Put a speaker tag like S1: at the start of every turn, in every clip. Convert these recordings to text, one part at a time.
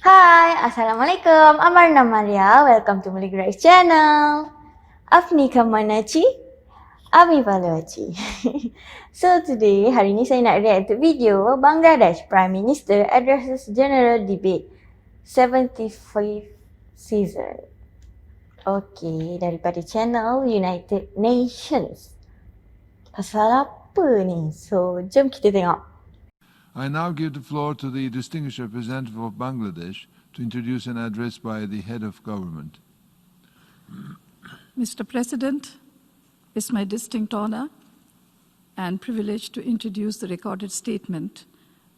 S1: Hai, Assalamualaikum. Amarna Maria. Welcome to Malay Grace channel. Apni kamanachi? Ami Paluachi. So today, hari ni saya nak react to video Bangladesh Prime Minister addresses General Debate 75th season. Okey, daripada channel United Nations. Pasal apa ni? So, jom kita tengok.
S2: I now give the floor to the distinguished representative of Bangladesh to introduce an address by the head of government.
S3: Mr. President, it's my distinct honor and privilege to introduce the recorded statement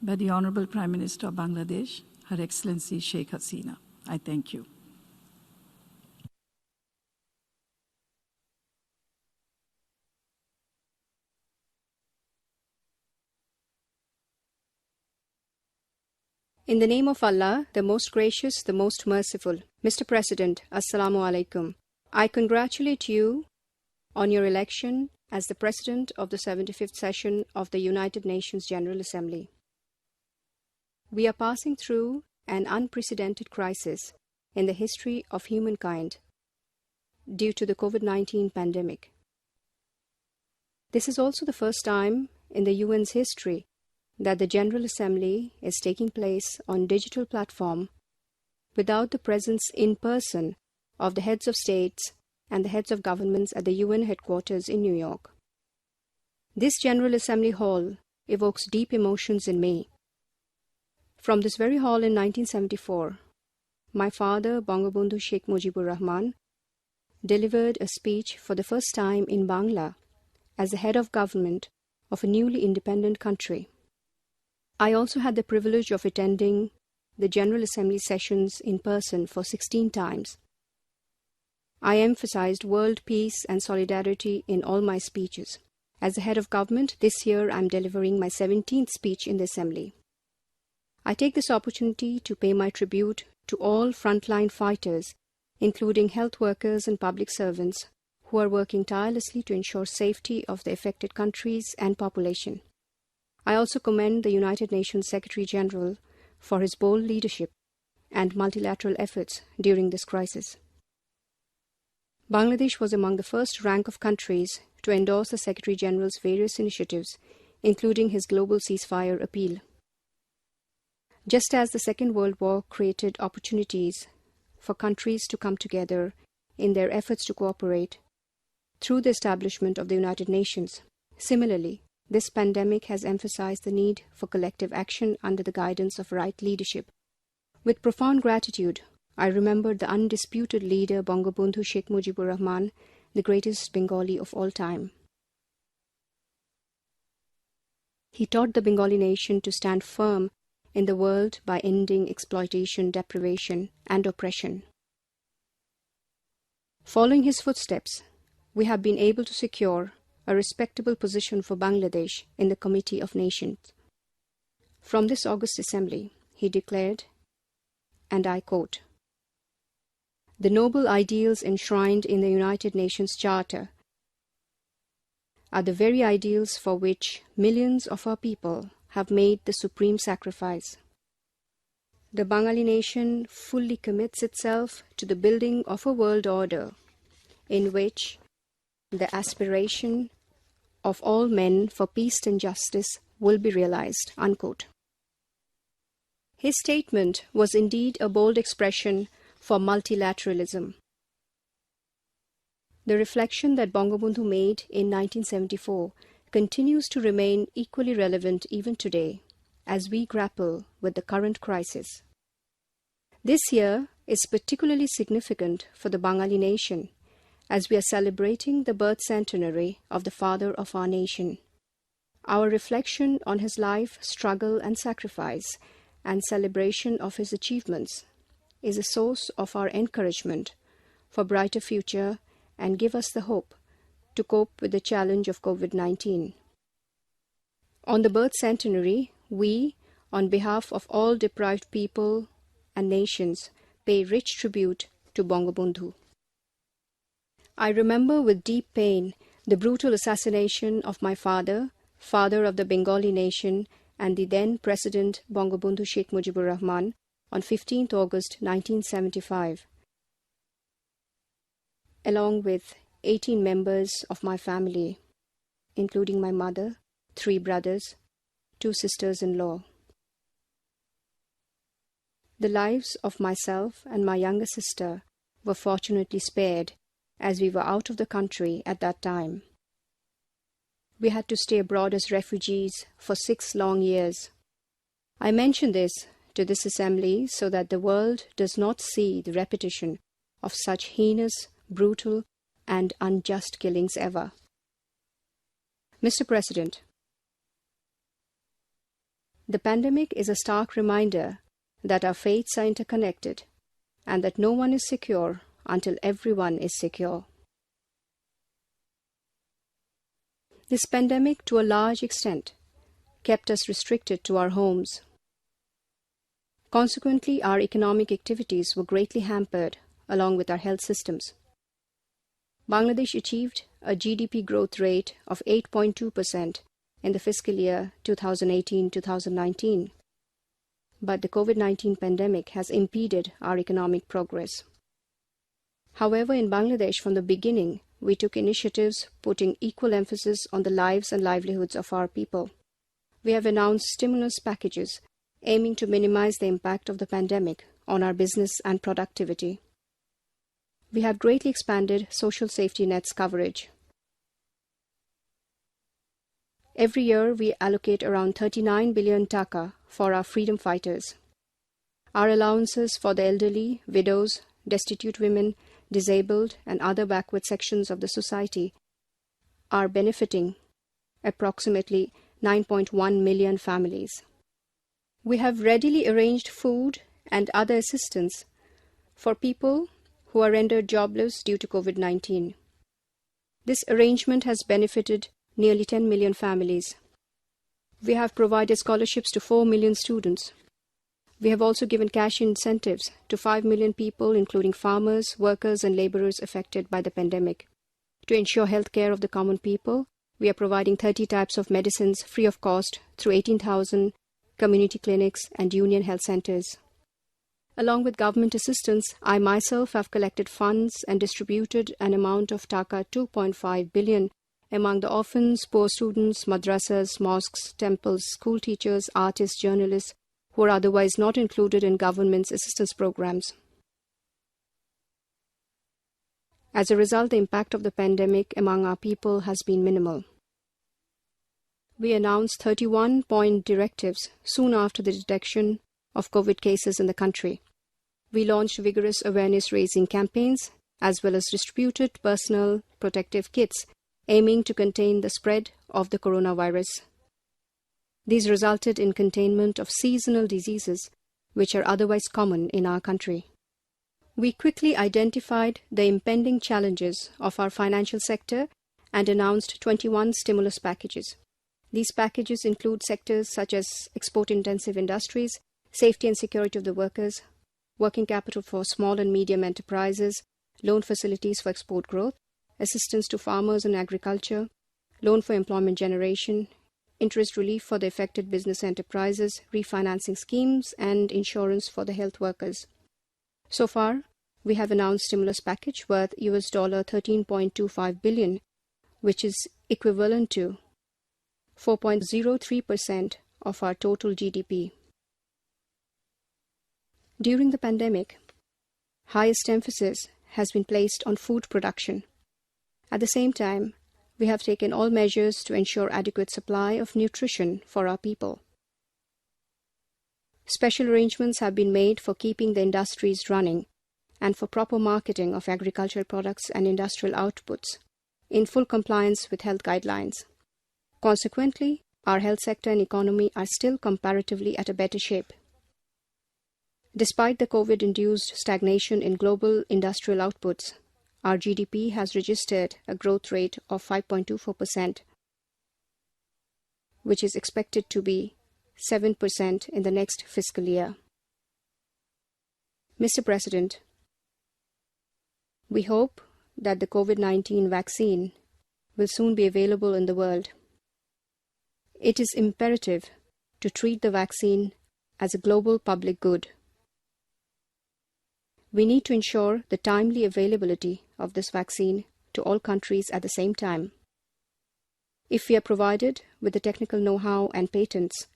S3: by the Honorable Prime Minister of Bangladesh, Her Excellency Sheikh Hasina. I thank you.
S4: In the name of Allah, the most gracious, the most merciful. Mr. President, Assalamu alaikum. I congratulate you on your election as the President of the 75th session of the United Nations General Assembly. We are passing through an unprecedented crisis in the history of humankind due to the COVID-19 pandemic. This is also the first time in the UN's history that the General Assembly is taking place on digital platform without the presence in person of the heads of states and the heads of governments at the UN headquarters in New York. This General Assembly hall evokes deep emotions in me. From this very hall in 1974, my father, Bangabandhu Sheikh Mujibur Rahman, delivered a speech for the first time in Bangla as the head of government of a newly independent country. I also had the privilege of attending the General Assembly sessions in person for 16 times. I emphasized world peace and solidarity in all my speeches. As the head of government, this year I am delivering my 17th speech in the Assembly. I take this opportunity to pay my tribute to all frontline fighters, including health workers and public servants, who are working tirelessly to ensure safety of the affected countries and population. I also commend the United Nations Secretary-General for his bold leadership and multilateral efforts during this crisis. Bangladesh was among the first rank of countries to endorse the Secretary-General's various initiatives, including his global ceasefire appeal. Just as the Second World War created opportunities for countries to come together in their efforts to cooperate through the establishment of the United Nations, similarly, this pandemic has emphasized the need for collective action under the guidance of right leadership. With profound gratitude, I remember the undisputed leader Bangabandhu Sheikh Mujibur Rahman, the greatest Bengali of all time. He taught the Bengali nation to stand firm in the world by ending exploitation, deprivation, and oppression. Following his footsteps, we have been able to secure a respectable position for Bangladesh in the Committee of Nations. From this August Assembly, he declared, and I quote, "The noble ideals enshrined in the United Nations Charter are the very ideals for which millions of our people have made the supreme sacrifice. The Bengali nation fully commits itself to the building of a world order in which the aspiration of all men for peace and justice will be realized." Unquote. His statement was indeed a bold expression for multilateralism. The reflection that Bangabandhu made in 1974 continues to remain equally relevant even today as we grapple with the current crisis. This year is particularly significant for the Bengali nation, as we are celebrating the birth centenary of the father of our nation. Our reflection on his life, struggle and sacrifice, and celebration of his achievements is a source of our encouragement for a brighter future and give us the hope to cope with the challenge of COVID-19. On the birth centenary, we, on behalf of all deprived people and nations, pay rich tribute to Bangabandhu. I remember with deep pain the brutal assassination of my father, father of the Bengali nation, and the then President Bangabandhu Sheikh Mujibur Rahman on 15th August 1975, along with 18 members of my family, including my mother, 3 brothers, 2 sisters-in-law. The lives of myself and my younger sister were fortunately spared as we were out of the country at that time. We had to stay abroad as refugees for 6 long years. I mention this to this assembly so that the world does not see the repetition of such heinous, brutal, and unjust killings ever. Mr. President, the pandemic is a stark reminder that our fates are interconnected and that no one is secure until everyone is secure. This pandemic, to a large extent, kept us restricted to our homes. Consequently, our economic activities were greatly hampered, along with our health systems. Bangladesh achieved a GDP growth rate of 8.2% in the fiscal year 2018-2019. But the COVID-19 pandemic has impeded our economic progress. However, in Bangladesh, from the beginning, we took initiatives putting equal emphasis on the lives and livelihoods of our people. We have announced stimulus packages aiming to minimize the impact of the pandemic on our business and productivity. We have greatly expanded social safety nets coverage. Every year, we allocate around 39 billion taka for our freedom fighters. Our allowances for the elderly, widows, destitute women, disabled, and other backward sections of the society are benefiting approximately 9.1 million families. We have readily arranged food and other assistance for people who are rendered jobless due to COVID-19. This arrangement has benefited nearly 10 million families. We have provided scholarships to 4 million students. We have also given cash incentives to 5 million people, including farmers, workers, and laborers affected by the pandemic. To ensure health care of the common people, we are providing 30 types of medicines free of cost through 18,000 community clinics and union health centers. Along with government assistance, I myself have collected funds and distributed an amount of taka 2.5 billion among the orphans, poor students, madrasas, mosques, temples, school teachers, artists, journalists, who are otherwise not included in government's assistance programs. As a result, the impact of the pandemic among our people has been minimal. We announced 31-point directives soon after the detection of COVID cases in the country. We launched vigorous awareness-raising campaigns as well as distributed personal protective kits aiming to contain the spread of the coronavirus. These resulted in containment of seasonal diseases which are otherwise common in our country. We quickly identified the impending challenges of our financial sector and announced 21 stimulus packages. These packages include sectors such as export-intensive industries, safety and security of the workers, working capital for small and medium enterprises, loan facilities for export growth, assistance to farmers and agriculture, loan for employment generation, interest relief for the affected business enterprises, refinancing schemes, and insurance for the health workers. So far, we have announced stimulus package worth $13.25 billion, which is equivalent to 4.03% of our total GDP. During the pandemic, highest emphasis has been placed on food production. At the same time, we have taken all measures to ensure adequate supply of nutrition for our people. Special arrangements have been made for keeping the industries running and for proper marketing of agricultural products and industrial outputs in full compliance with health guidelines. Consequently, our health sector and economy are still comparatively at a better shape. Despite the COVID-induced stagnation in global industrial outputs, our GDP has registered a growth rate of 5.24%, which is expected to be 7% in the next fiscal year. Mr. President, we hope that the COVID-19 vaccine will soon be available in the world. It is imperative to treat the vaccine as a global public good. We need to ensure the timely availability of this vaccine to all countries at the same time. If we are provided with the technical know-how and patents,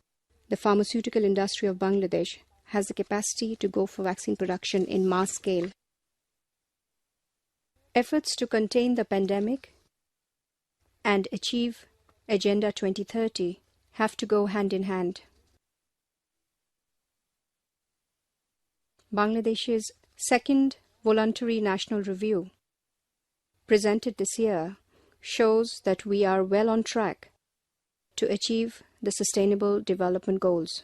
S4: the pharmaceutical industry of Bangladesh has the capacity to go for vaccine production in mass scale. Efforts to contain the pandemic and achieve Agenda 2030 have to go hand in hand. Bangladesh's second voluntary national review, presented this year, shows that we are well on track to achieve the Sustainable Development Goals.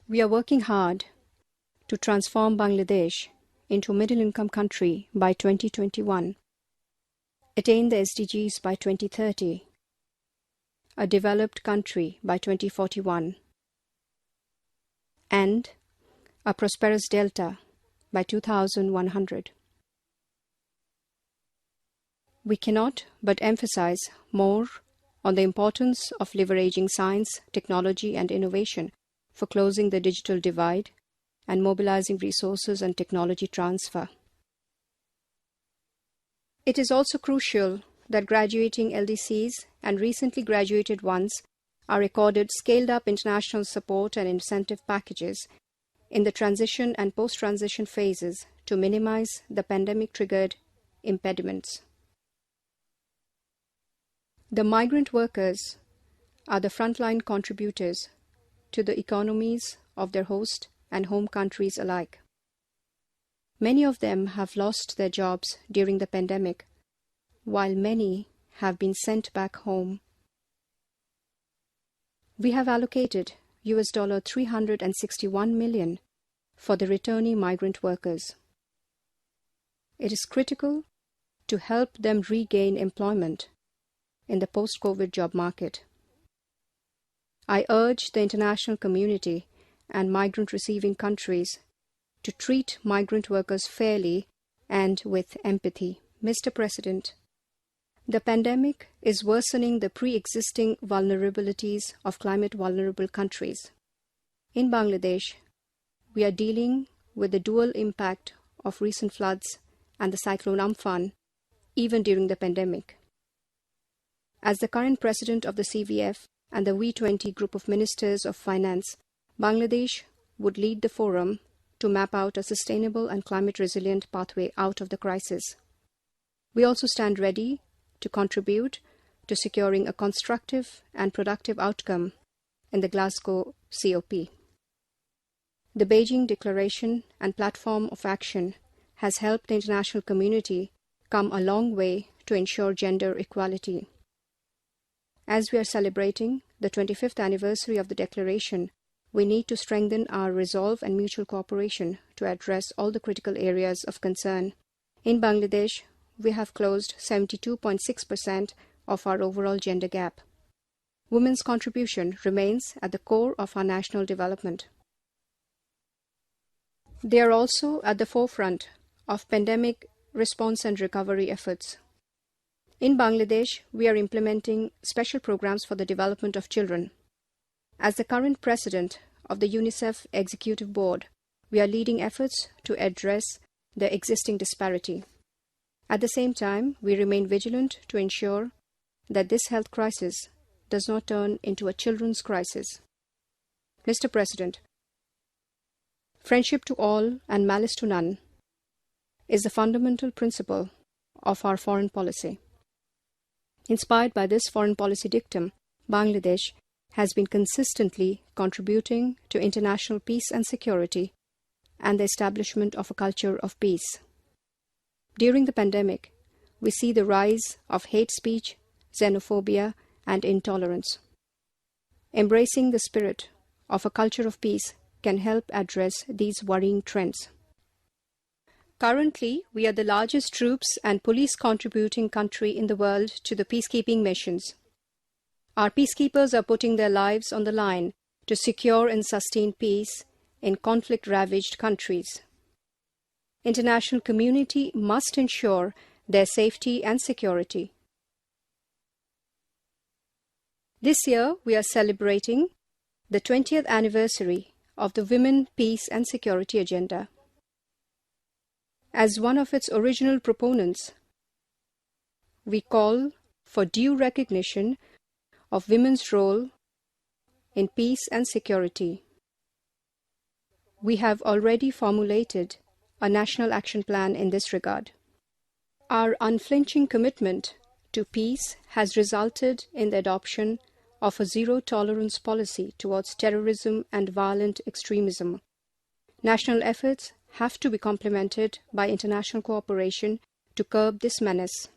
S4: We are working hard to transform Bangladesh into a middle-income country by 2021, attain the SDGs by 2030, a developed country by 2041, and a prosperous delta by 2100. We cannot but emphasize more on the importance of leveraging science, technology, and innovation for closing the digital divide and mobilizing resources and technology transfer. It is also crucial that graduating LDCs and recently graduated ones are accorded scaled-up international support and incentive packages in the transition and post-transition phases to minimize the pandemic-triggered impediments. The migrant workers are the frontline contributors to the economies of their host and home countries alike. Many of them have lost their jobs during the pandemic, while many have been sent back home. We have allocated $361 million for the returnee migrant workers. It is critical to help them regain employment in the post-COVID job market. I urge the international community and migrant-receiving countries to treat migrant workers fairly and with empathy. Mr. President, the pandemic is worsening the pre-existing vulnerabilities of climate-vulnerable countries. In Bangladesh, we are dealing with the dual impact of recent floods and the cyclone Amphan, even during the pandemic. As the current president of the CVF and the V20 group of ministers of finance, Bangladesh would lead the forum to map out a sustainable and climate-resilient pathway out of the crisis. We also stand ready to contribute to securing a constructive and productive outcome in the Glasgow COP. The Beijing Declaration and Platform of Action has helped the international community come a long way to ensure gender equality. As we are celebrating the 25th anniversary of the Declaration, we need to strengthen our resolve and mutual cooperation to address all the critical areas of concern. In Bangladesh, we have closed 72.6% of our overall gender gap. Women's contribution remains at the core of our national development. They are also at the forefront of pandemic response and recovery efforts. In Bangladesh, we are implementing special programs for the development of children. As the current president of the UNICEF Executive Board, we are leading efforts to address the existing disparity. At the same time, we remain vigilant to ensure that this health crisis does not turn into a children's crisis. Mr. President, friendship to all and malice to none is the fundamental principle of our foreign policy. Inspired by this foreign policy dictum, Bangladesh has been consistently contributing to international peace and security and the establishment of a culture of peace. During the pandemic, we see the rise of hate speech, xenophobia, and intolerance. Embracing the spirit of a culture of peace can help address these worrying trends. Currently, we are the largest troops and police contributing country in the world to the peacekeeping missions. Our peacekeepers are putting their lives on the line to secure and sustain peace in conflict-ravaged countries. International community must ensure their safety and security. This year, we are celebrating the 20th anniversary of the Women, Peace and Security Agenda. As one of its original proponents, we call for due recognition of women's role in peace and security. We have already formulated a national action plan in this regard. Our unflinching commitment to peace has resulted in the adoption of a zero-tolerance policy towards terrorism and violent extremism. National efforts have to be complemented by international cooperation to curb this menace.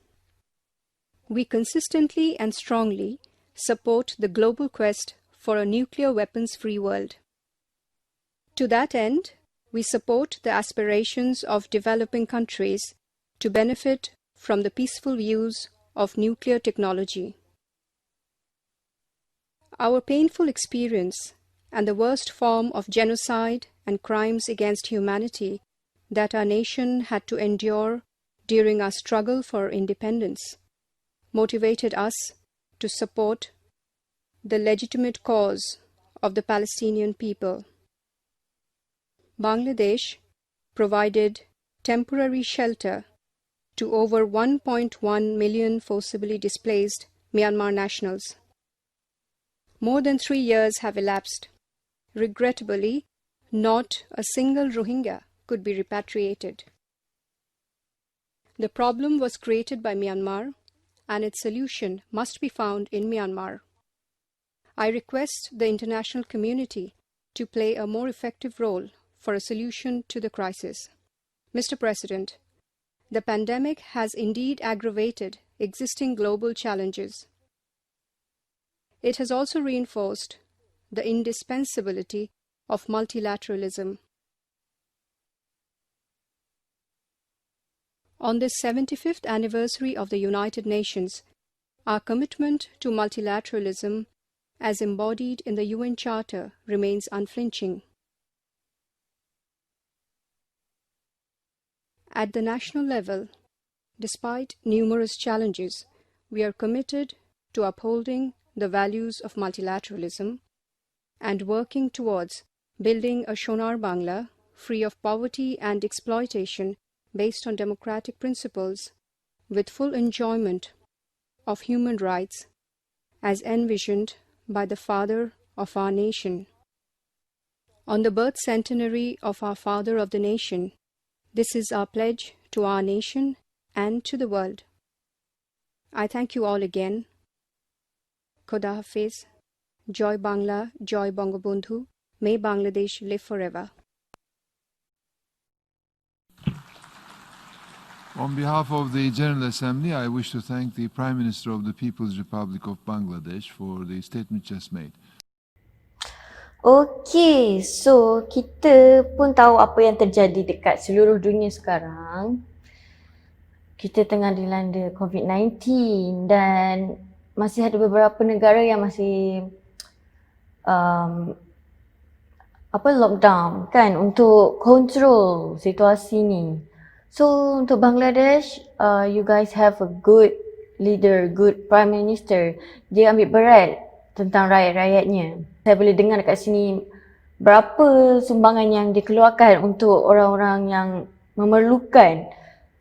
S4: We consistently and strongly support the global quest for a nuclear weapons-free world. To that end, we support the aspirations of developing countries to benefit from the peaceful use of nuclear technology. Our painful experience and the worst form of genocide and crimes against humanity that our nation had to endure during our struggle for independence motivated us to support the legitimate cause of the Palestinian people. Bangladesh provided temporary shelter to over 1.1 million forcibly displaced Myanmar nationals. More than 3 years have elapsed. Regrettably, not a single Rohingya could be repatriated. The problem was created by Myanmar, and its solution must be found in Myanmar. I request the international community to play a more effective role for a solution to the crisis. Mr. President, the pandemic has indeed aggravated existing global challenges. It has also reinforced the indispensability of multilateralism. On this 75th anniversary of the United Nations, our commitment to multilateralism as embodied in the UN Charter remains unflinching. At the national level, despite numerous challenges, we are committed to upholding the values of multilateralism and working towards building a Sonar Bangla free of poverty and exploitation based on democratic principles with full enjoyment of human rights as envisioned by the father of our nation. On the birth centenary of our father of the nation, this is our pledge to our nation and to the world. I thank you all again. Khuda Hafiz. Joy Bangla, Joy Bangabandhu. May Bangladesh live forever.
S2: On behalf of the General Assembly, I wish to thank the Prime Minister of the People's Republic of Bangladesh for the statement just made.
S1: Okay, so kita pun tahu apa yang terjadi dekat seluruh dunia sekarang. Kita tengah dilanda COVID-19 dan masih ada beberapa negara yang masih lockdown kan untuk control situasi ni. So untuk Bangladesh, you guys have a good leader, good prime minister. Dia ambil berat tentang rakyat-rakyatnya. Saya boleh dengar dekat sini berapa sumbangan yang dikeluarkan untuk orang-orang yang memerlukan.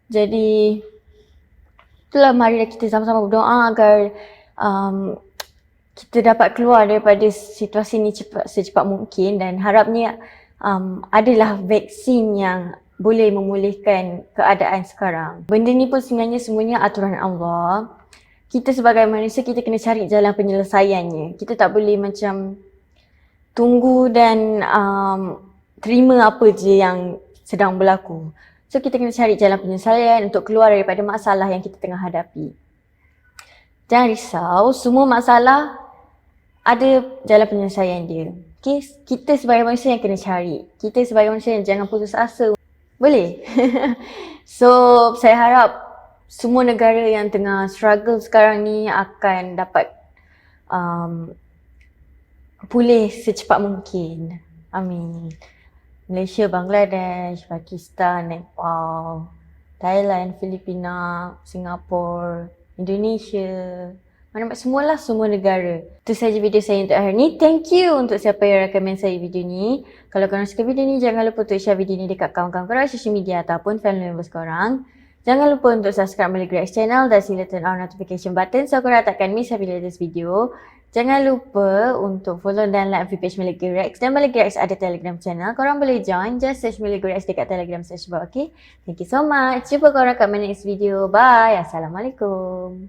S1: Jadi itulah, mari kita sama-sama berdoa agar kita dapat keluar daripada situasi ni secepat mungkin, dan harapnya adalah vaksin yang boleh memulihkan keadaan sekarang. Benda ni pun sebenarnya semuanya aturan Allah. Kita sebagai manusia, kita kena cari jalan penyelesaiannya. Kita tak boleh macam tunggu dan terima apa je yang sedang berlaku. So kita kena cari jalan penyelesaian untuk keluar daripada masalah yang kita tengah hadapi. Jangan risau, semua masalah ada jalan penyelesaian dia. Okay? Kita sebagai manusia yang kena cari. Kita sebagai manusia yang jangan putus asa. Boleh? So, saya harap semua negara yang tengah struggle sekarang ni akan dapat pulih secepat mungkin. Amin. Malaysia, Bangladesh, Pakistan, Nepal, Thailand, Filipina, Singapura, Indonesia, Maklumat semualah, semua negara. Itu saja video saya untuk hari ni. Thank you untuk siapa yang recommend saya video ni. Kalau korang suka video ni, jangan lupa untuk share video ni dekat kawan-kawan korang social media ataupun family members korang. Jangan lupa untuk subscribe Malay Great channel dan sila turn on notification button so korang takkan miss habis latest video. Jangan lupa untuk follow dan like page Malay Great dan Malay Great ada Telegram channel. Korang boleh join, just search Malay Great dekat Telegram search bar, okay? Thank you so much. Jumpa korang kat my next video. Bye. Assalamualaikum.